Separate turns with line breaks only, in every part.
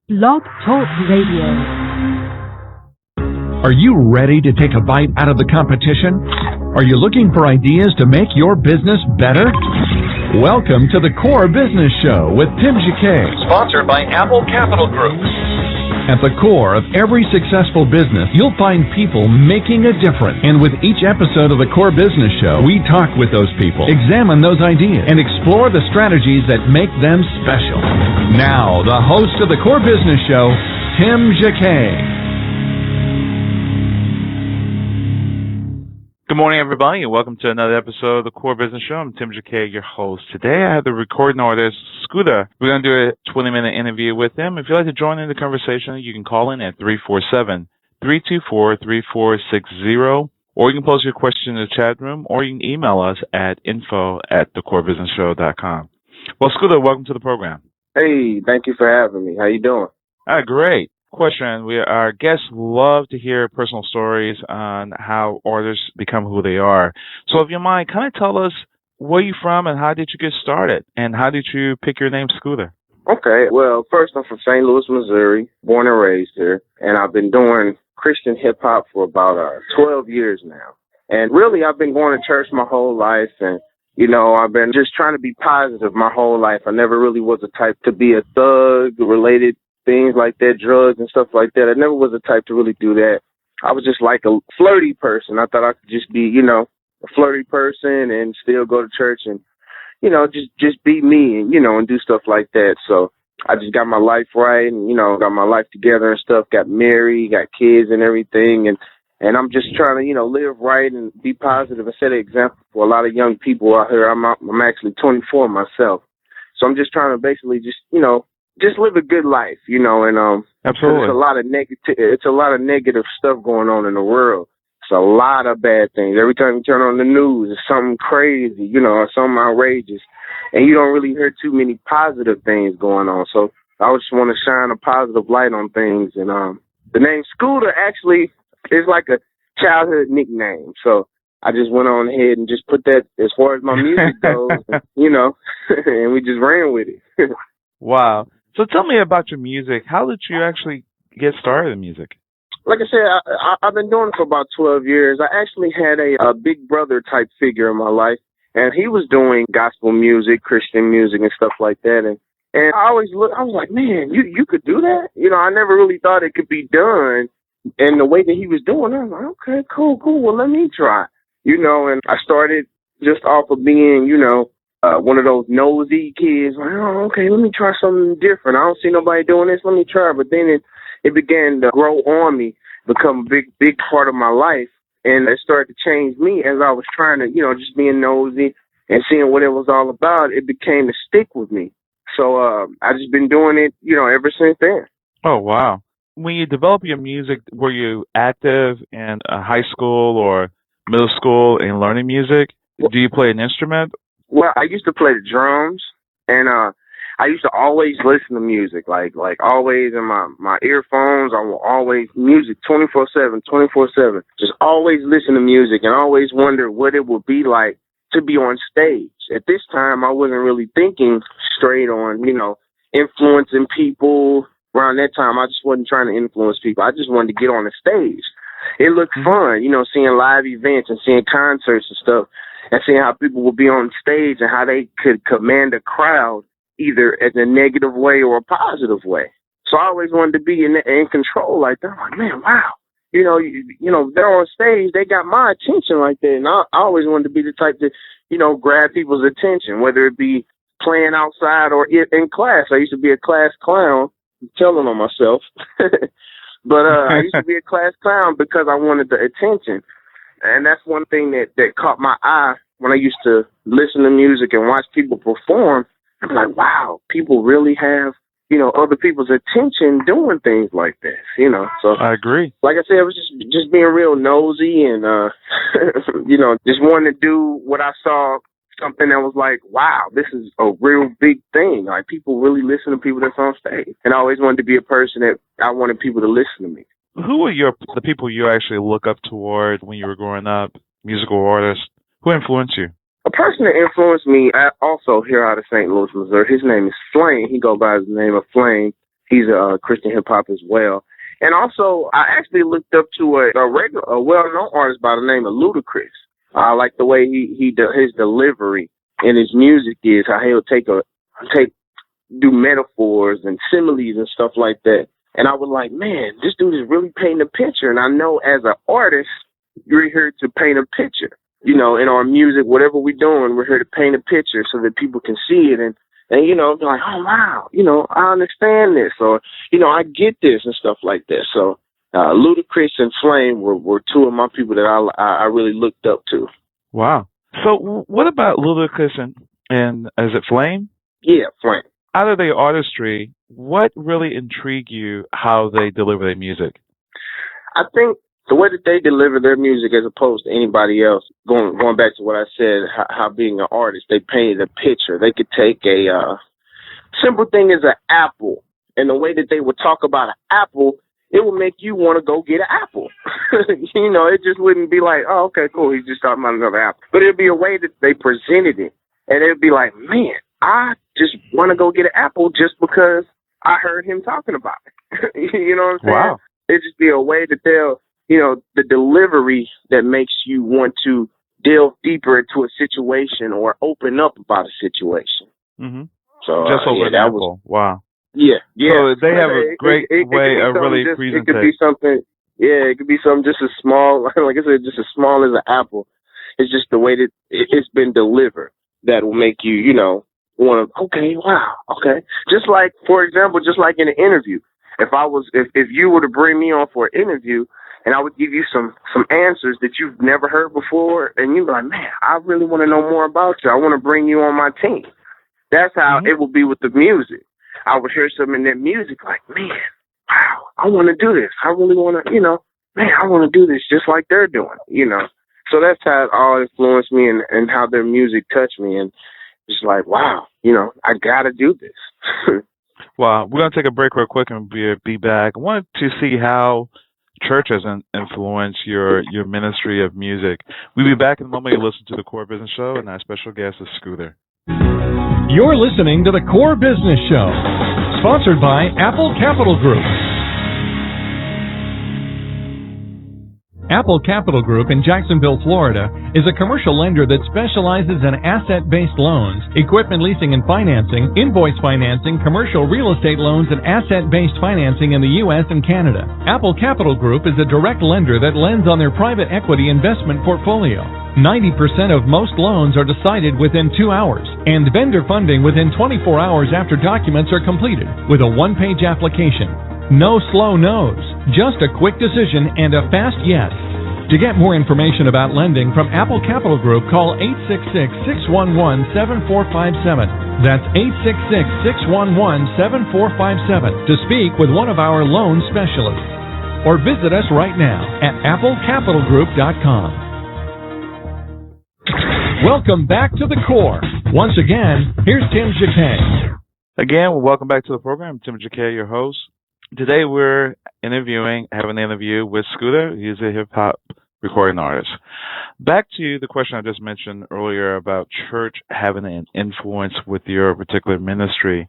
Blog Talk Radio.
Are you ready to take a bite out of the competition? Are you looking for ideas to make your business better? Welcome to the Core Business Show with Tim Jacquet,
sponsored by Apple Capital Group.
At the core of every successful business, you'll find people making a difference. And with each episode of the Core Business Show, we talk with those people, examine those ideas, and explore the strategies that make them special. Now, the host of the Core Business Show, Tim Jacquet.
Good morning, everybody, and welcome to another episode of the Core Business Show. I'm Tim Jacquet, your host. Today, I have the recording artist Scooda. We're going to do a 20-minute interview with him. If you'd like to join in the conversation, you can call in at 347-324-3460, or you can post your question in the chat room, or you can email us at info@thecorebusinessshow.com. Well, Scooda, welcome to the program.
Hey, thank you for having me. How you doing?
Great. Question. Our guests love to hear personal stories on how artists become who they are. So if you mind, kind of tell us where you're from and how did you get started and how did you pick your name Scooda?
Okay, well, first I'm from St. Louis, Missouri, born and raised here, and I've been doing Christian hip-hop for about 12 years now. And really, I've been going to church my whole life, and, you know, I've been just trying to be positive my whole life. I never really was the type to be a thug-related things like that, drugs and stuff like that. I never was the type to really do that. I was just like a flirty person. I thought I could just be, you know, a flirty person and still go to church and, you know, just be me and, you know, and do stuff like that. So I just got my life right and, you know, got my life together and stuff, got married, got kids and everything. And I'm just trying to, you know, live right and be positive and set an example for a lot of young people out here. I'm actually 24 myself. So I'm just trying to basically just, you know, just live a good life, you know, and
Absolutely.
It's a lot of negative stuff going on in the world. It's a lot of bad things. Every time you turn on the news, it's something crazy, you know, or something outrageous, and you don't really hear too many positive things going on. So I just want to shine a positive light on things. And the name Scooda actually is like a childhood nickname. So I just went on ahead and just put that as far as my music goes, you know, and we just ran with it.
Wow. So tell me about your music. How did you actually get started in music?
Like I said, I've been doing it for about 12 years. I actually had a big brother type figure in my life, and he was doing gospel music, Christian music, and stuff like that. And I always I was like, man, you could do that? You know, I never really thought it could be done. And the way that he was doing it, I was like, okay, cool. Well, let me try. You know, and I started just off of being, you know, one of those nosy kids, like, oh, okay, let me try something different. I don't see nobody doing this. Let me try. But then it began to grow on me, become a big part of my life. And it started to change me as I was trying to, you know, just being nosy and seeing what it was all about. It became to stick with me. So I've just been doing it, you know, ever since then.
Oh, wow. When you develop your music, were you active in high school or middle school in learning music? Do you play an instrument?
Well, I used to play the drums, and I used to always listen to music, like always in my earphones. I will always music 24/7, 24/7. Just always listen to music, and always wonder what it would be like to be on stage. At this time, I wasn't really thinking straight on, you know, influencing people. Around that time, I just wasn't trying to influence people. I just wanted to get on the stage. It looked fun, you know, seeing live events and seeing concerts and stuff. And seeing how people would be on stage and how they could command a crowd either in a negative way or a positive way. So I always wanted to be in control like that. I'm like, man, wow. You know, they're on stage. They got my attention like that. And I always wanted to be the type to, you know, grab people's attention, whether it be playing outside or in class. I used to be a class clown. I'm telling on myself. But I used to be a class clown because I wanted the attention. And that's one thing that caught my eye when I used to listen to music and watch people perform. I'm like, wow, people really have, you know, other people's attention doing things like this, you know. So
I agree.
Like I said, it was just being real nosy and, you know, just wanting to do what I saw, something that was like, wow, this is a real big thing. Like, people really listen to people that's on stage. And I always wanted to be a person that I wanted people to listen to me.
Who were the people you actually look up toward when you were growing up, musical artists? Who influenced you?
A person that influenced me also here out of St. Louis, Missouri, his name is Flame. He goes by the name of Flame. He's a Christian hip hop as well. And also, I actually looked up to a well-known artist by the name of Ludacris. I like the way his delivery in his music is, how he'll do metaphors and similes and stuff like that. And I was like, man, this dude is really painting a picture. And I know as an artist, you're here to paint a picture. You know, in our music, whatever we're doing, we're here to paint a picture so that people can see it and you know, be like, oh, wow, you know, I understand this, or, you know, I get this and stuff like that. So Ludacris and Flame were two of my people that I really looked up to.
Wow. So what about Ludacris and is it Flame?
Yeah, Flame.
Out of their artistry, what really intrigued you how they deliver their music?
I think the way that they deliver their music as opposed to anybody else, going back to what I said, how being an artist, they painted a picture. They could take a simple thing as an apple, and the way that they would talk about an apple, it would make you want to go get an apple. You know, it just wouldn't be like, oh, okay, cool, he's just talking about another apple. But it'd be a way that they presented it, and it'd be like, man, I just want to go get an apple just because I heard him talking about it. You know what I'm saying?
Wow.
It'd just be a way that they'll, you know, the delivery that makes you want to delve deeper into a situation or open up about a situation.
Mm-hmm.
So
just over an apple. Wow.
Yeah.
So they have a great way of really presenting.
It could be something. Yeah, it could be something just as small, like I said, just as small as an apple. It's just the way that it's been delivered that will make you, you know, want to. Okay, wow, okay. Just like, for example, just like in an interview, if you were to bring me on for an interview, and I would give you some answers that you've never heard before, and you'd be like, man, I really want to know more about you. I want to bring you on my team. That's how it will be with the music. I would hear something in that music like, man, wow, I want to do this. I really want to, you know, man, I want to do this just like they're doing, you know. So that's how it all influenced me and how their music touched me. And it's like, wow, you know, I got to do this.
Wow. We're going to take a break real quick and be back. I wanted to see how church has influenced your ministry of music. We'll be back in a moment. You listen to the Core Business Show, and our special guest is Scooda.
You're listening to the Core Business Show, sponsored by Apple Capital Group. Apple Capital Group in Jacksonville, Florida, is a commercial lender that specializes in asset-based loans, equipment leasing and financing, invoice financing, commercial real estate loans, and asset-based financing in the U.S. and Canada. Apple Capital Group is a direct lender that lends on their private equity investment portfolio. 90% of most loans are decided within 2 hours, and vendor funding within 24 hours after documents are completed, with a one-page application. No slow no's, just a quick decision and a fast yes. To get more information about lending from Apple Capital Group, call 866-611-7457. That's 866-611-7457 to speak with one of our loan specialists. Or visit us right now at applecapitalgroup.com. Welcome back to the Core. Once again, here's Tim Jacquet.
Again, welcome back to the program. Tim Jacquet, your host. Today we're having an interview with Scooda. He's a hip-hop recording artist. Back to the question I just mentioned earlier about church having an influence with your particular ministry.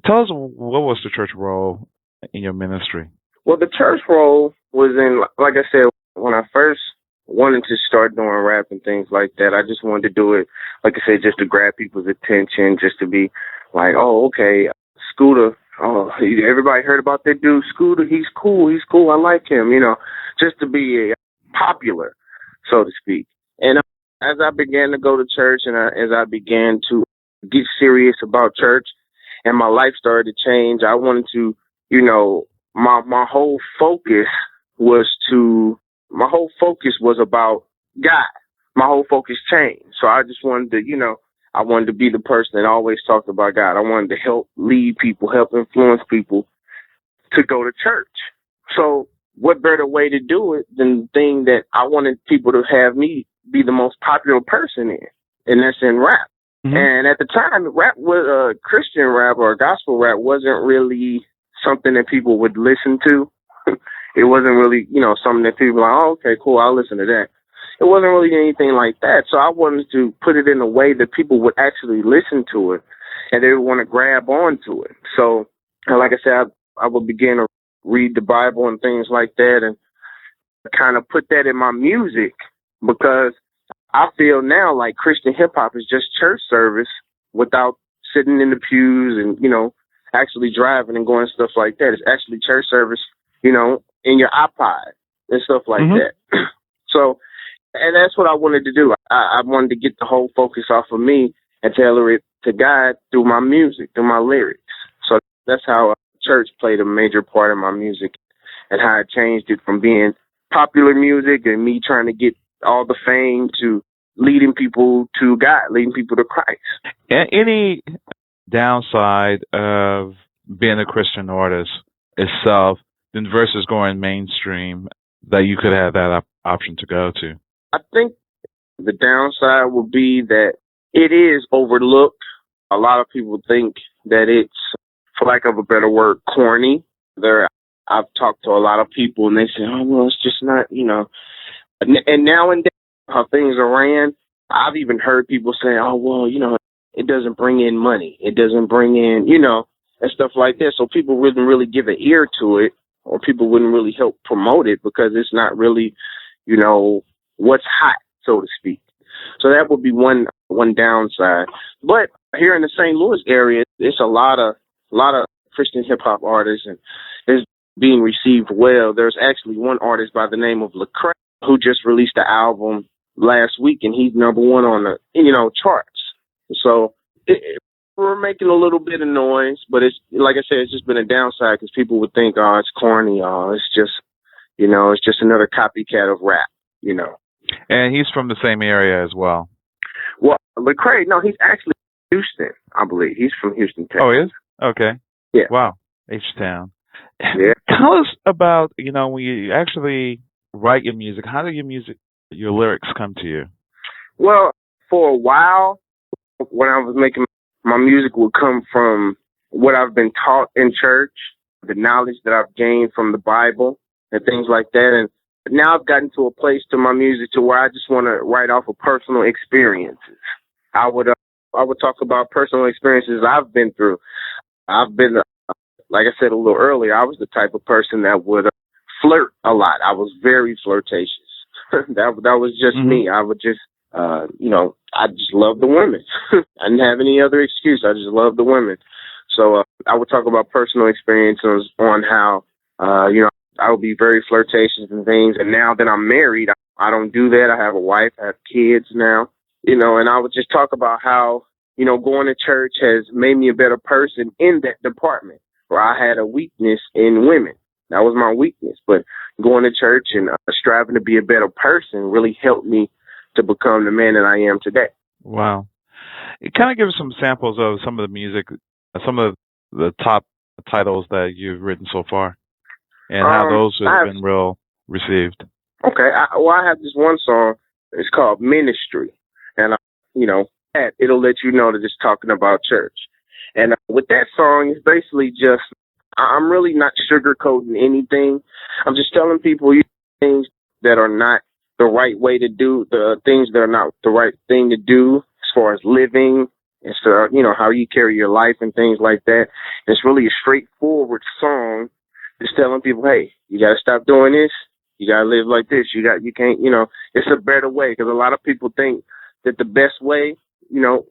Tell us, what was the church role in your ministry?
Well, the church role was in, like I said, when I first wanted to start doing rap and things like that, I just wanted to do it, like I said, just to grab people's attention, just to be like, oh, okay, Scooda. Oh, everybody heard about that dude, Scooda. He's cool. I like him, you know, just to be popular, so to speak. And as I began to go to church and as I began to get serious about church and my life started to change, I wanted to, you know, my whole focus was about God. My whole focus changed. So I just wanted to, you know, I wanted to be the person that always talked about God. I wanted to help lead people, help influence people to go to church. So what better way to do it than the thing that I wanted people to have me be the most popular person in, and that's in rap. Mm-hmm. And at the time, rap was Christian rap or gospel rap wasn't really something that people would listen to. It wasn't really, you know, something that people were like, oh, okay, cool, I'll listen to that. It wasn't really anything like that. So I wanted to put it in a way that people would actually listen to it and they would want to grab onto it. So, like I said, I would begin to read the Bible and things like that, and kind of put that in my music, because I feel now like Christian hip hop is just church service without sitting in the pews and, actually driving and going stuff like that. It's actually church service, in your iPod and stuff like that. So, and that's what I wanted to do. I wanted to get the whole focus off of me and tailor it to God through my music, through my lyrics. So that's how church played a major part in my music, and how I changed it from being popular music and me trying to get all the fame to leading people to God, leading people to Christ.
Any downside of being a Christian artist itself then versus going mainstream that you could have that option to go to?
I think the downside would be that it is overlooked. A lot of people think that it's, for lack of a better word, corny. I've talked to a lot of people and they say, oh, well, it's just not, And now and then, how things are ran, I've even heard people say, oh, well, it doesn't bring in money. It doesn't bring in, and stuff like that. So people wouldn't really give an ear to it, or people wouldn't really help promote it, because it's not really, what's hot, so to speak. So that would be one downside. But here in the St. Louis area, it's a lot of Christian hip hop artists, and it's being received well. There's actually one artist by the name of Lecrae who just released the album last week, and he's #1 on the charts. So we're making a little bit of noise, but it's, like I said, it's just been a downside because people would think, oh, it's corny, oh, it's just another copycat of rap,
And he's from the same area as well.
Well, Lecrae, no, he's actually Houston, I believe. He's from Houston, Texas.
Oh, he is? Okay.
Yeah.
Wow. H-Town.
Yeah.
Tell us about, when you actually write your music, how do your lyrics come to you?
Well, for a while, when I was making my music, would come from what I've been taught in church, the knowledge that I've gained from the Bible and things like that. And now I've gotten to a place to my music to where I just want to write off of personal experiences. I would talk about personal experiences I've been through. I've been, like I said a little earlier, I was the type of person that would flirt a lot. I was very flirtatious. that was just me. I would just, I just loved the women. I didn't have any other excuse. I just loved the women. So I would talk about personal experiences on how, I would be very flirtatious and things. And now that I'm married, I don't do that. I have a wife, I have kids now, and I would just talk about how, going to church has made me a better person in that department where I had a weakness in women. That was my weakness. But going to church and striving to be a better person really helped me to become the man that I am today.
Wow. It kind of gives some samples of some of the music, some of the top titles that you've written so far, and how those have been well received.
Okay. I have this one song. It's called Ministry. And, it'll let you know that it's talking about church. And with that song, it's basically just, I'm really not sugarcoating anything. I'm just telling people things that are not the right way to do, the things that are not the right thing to do as far as living, and so, how you carry your life and things like that. And it's really a straightforward song, just telling people, hey, you got to stop doing this. You got to live like this. You can't, it's a better way, because a lot of people think that the best way,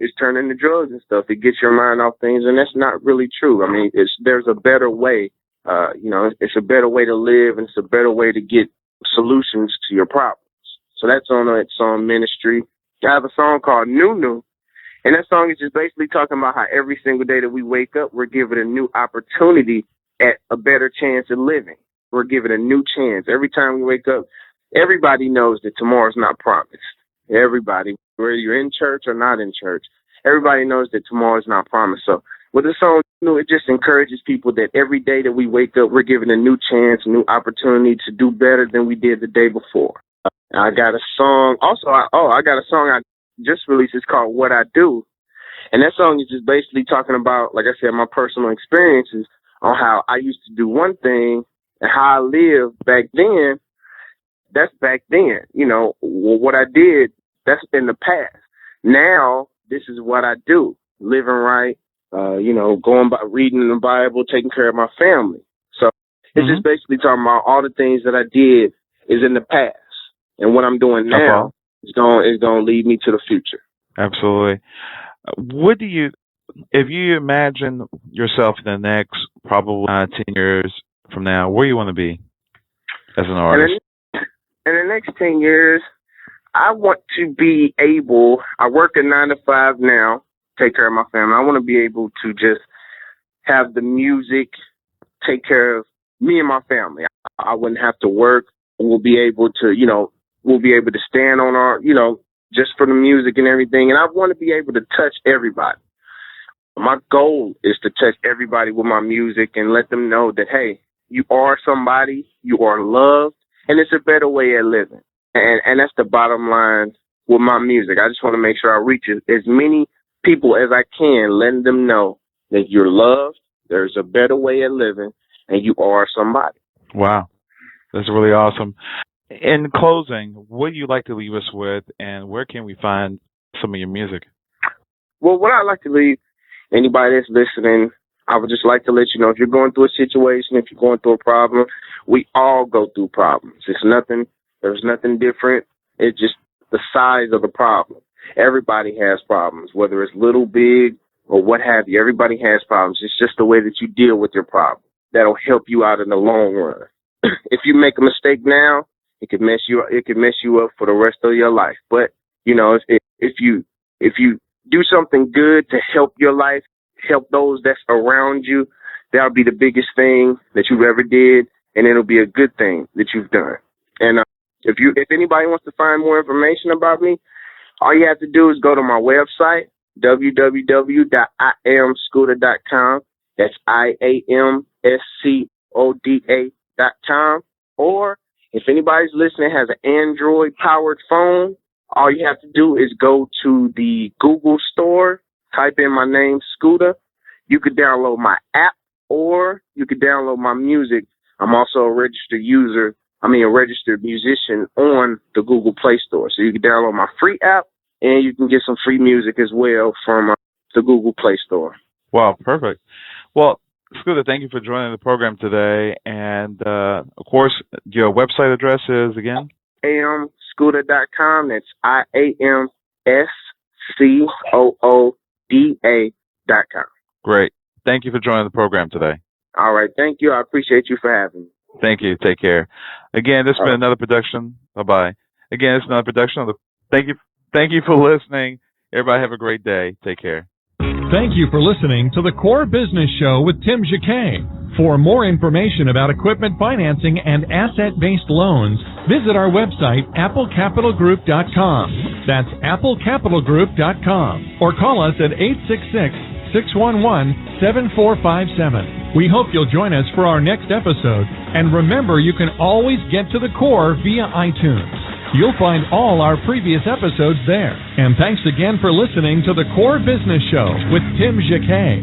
is turning to drugs and stuff. It gets your mind off things, and that's not really true. I mean, there's a better way. It's a better way to live, and it's a better way to get solutions to your problems. So that's on that song Ministry. I have a song called New New, and that song is just basically talking about how every single day that we wake up, we're given a new opportunity at a better chance of living. We're given a new chance. Every time we wake up, everybody knows that tomorrow's not promised. Everybody, whether you're in church or not in church, everybody knows that tomorrow's not promised. So with the song, it just encourages people that every day that we wake up, we're given a new chance, a new opportunity to do better than we did the day before. I got a song. Also, I got a song I just released. It's called What I Do. And that song is just basically talking about, like I said, my personal experiences on how I used to do one thing and how I lived back then. That's back then. What I did, that's in the past. Now, this is what I do. Living right, going by reading the Bible, taking care of my family. It's just basically talking about all the things that I did is in the past, and what I'm doing now is going to lead me to the future.
Absolutely. What do you, if you imagine yourself in the next probably 10 years from now, where you want to be as an artist?
In the next 10 years, I want to be able, I work a 9 to 5 now, take care of my family. I want to be able to just have the music take care of me and my family. I wouldn't have to work. We'll be able to, we'll be able to stand on our, just for the music and everything. And I want to be able to touch everybody. My goal is to touch everybody with my music and let them know that, hey, you are somebody, you are loved, and it's a better way of living. And that's the bottom line with my music. I just want to make sure I reach as many people as I can, letting them know that you're loved, there's a better way of living, and you are somebody.
Wow. That's really awesome. In closing, what do you like to leave us with, and where can we find some of your music?
Well, what I'd like to leave anybody that's listening, I would just like to let you know, if you're going through a situation, if you're going through a problem, we all go through problems. There's nothing different. It's just the size of the problem. Everybody has problems, whether it's little, big, or what have you. Everybody has problems. It's just the way that you deal with your problem that'll help you out in the long run. If you make a mistake now, it could mess you up for the rest of your life. But if you do something good to help your life, help those that's around you, that'll be the biggest thing that you've ever did, and it'll be a good thing that you've done. And if anybody wants to find more information about me, all you have to do is go to my website, www.iamscooda.com. That's IAMSCODA.com. Or if anybody's listening has an Android-powered phone, all you have to do is go to the Google store, type in my name, Scooda. You could download my app, or you could download my music. I'm also a registered musician on the Google Play Store. So you can download my free app, and you can get some free music as well from the Google Play Store.
Wow, perfect. Well, Scooda, thank you for joining the program today. And, of course, your website address is, again?
IAMSCOODA.com. That's IAMSCOODA.com.
Great. Thank you for joining the program today.
All right. Thank you. I appreciate you for having me.
Thank you. Take care. Again, this has been another production. Bye-bye. Again, it's another production of the... Thank you for listening. Everybody have a great day. Take care.
Thank you for listening to the Core Business Show with Tim Jacquet. For more information about equipment financing and asset-based loans, visit our website, applecapitalgroup.com. That's applecapitalgroup.com. Or call us at 866-611-7457. We hope you'll join us for our next episode. And remember, you can always get to the core via iTunes. You'll find all our previous episodes there. And thanks again for listening to the Core Business Show with Tim Jacquet.